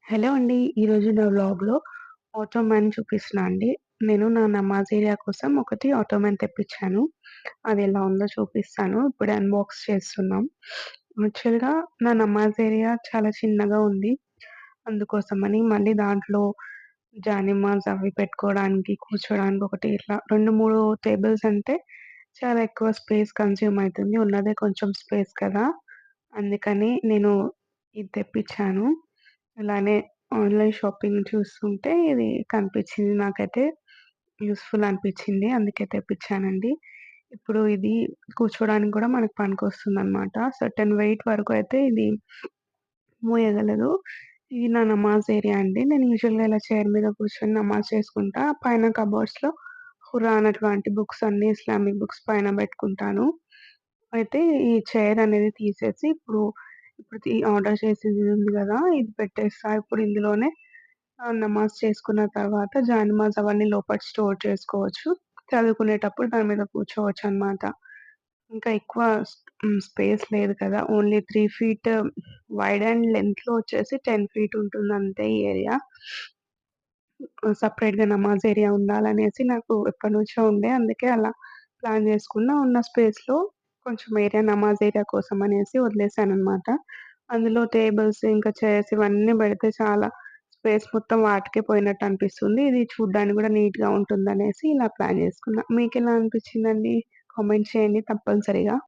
Hello అండి. ఈరోజు నా వ్లాగ్‌లో ఆటోమన్ చూపిస్తున్నా అండి. నేను నా నమాజ్ ఏరియా కోసం ఒకటి ఆటోమన్ తెప్పించాను. అది ఎలా ఉందో చూపిస్తాను. ఇప్పుడే అన్బాక్స్ చేస్తున్నాం. యాక్చువల్‌గా నా నమాజ్ ఏరియా చాలా చిన్నగా ఉంది. అందుకోసమని మళ్ళీ దాంట్లో జానిమాజ్ అవి పెట్టుకోవడానికి, కూర్చోడానికి ఒకటి ఇట్లా 2, 3 టేబుల్స్ అంటే చాలా ఎక్కువ స్పేస్ కన్జ్యూమ్ అయితుంది. ఉన్నదే కొంచెం స్పేస్ కదా! అందుకని నేను ఇది తెప్పించాను. అలానే ఆన్‌లైన్ షాపింగ్ చూస్తుంటే ఇది కనిపించింది నాకైతే యూజ్‌ఫుల్ అనిపించింది. అందుకే తెప్పించానండి. ఇప్పుడు ఇది కూర్చోడానికి గూడా మనకు పనికొస్తుందనమాట. సర్టెన్ వెయిట్ వరకు అయితే ఇది మోయగలదు. ఇది నా నమాజ్ ఏరియా అండి. నేను యూజువల్‌గా ఇలా చైర్ మీద కూర్చొని నమాజ్ చేసుకుంటా. పైన కబోర్డ్స్‌లో ఖురాన్ అటువంటి బుక్స్ అన్నీ ఇస్లామిక్ బుక్స్ పైన పెట్టుకుంటాను. అయితే ఈ చైర్ అనేది తీసేసి ఇప్పుడు ఆర్డర్ చేసింది ఉంది గదా! ఇది పెట్టేస్తా. ఇప్పుడు ఇందులోనే నమాజ్ చేసుకున్న తర్వాత జానమాజ్ అవన్నీ లోపట స్టోర్ చేసుకోవచ్చు. చదువుకునేటప్పుడు దాని మీద కూర్చోవచ్చనమాట. ఇంకా ఎక్కువ స్పేస్ లేదు కదా! ఓన్లీ 3 ఫీట్ వైడ్ అండ్ లెంగ్త్‌లో వచ్చేసి 10 ఫీట్ ఉంటుందంతే ఈ ఏరియా. సెపరేట్‌గా నమాజ్ ఏరియా ఉండాలనేసి నాకు ఎప్పటినుంచో ఉండే. అందుకే అలా ప్లాన్ చేసుకున్న. ఉన్న స్పేస్‌లో కొంచెం ఏరియా నమాజ్ ఏరియా కోసం అనేసి వదిలేసాననమాట. అందులో టేబుల్స్, ఇంకా చైర్స్ ఇవన్నీ పెడితే చాలా స్పేస్ మొత్తం వాటికే పోయినట్టు అనిపిస్తుంది. ఇది చూడ్డానికి గూడా నీట్‌గా ఉంటుందనేసి ఇలా ప్లాన్ చేసుకున్నా. మీకెలా అనిపించిందండి? కామెంట్ చేయండి తప్పనిసరిగా.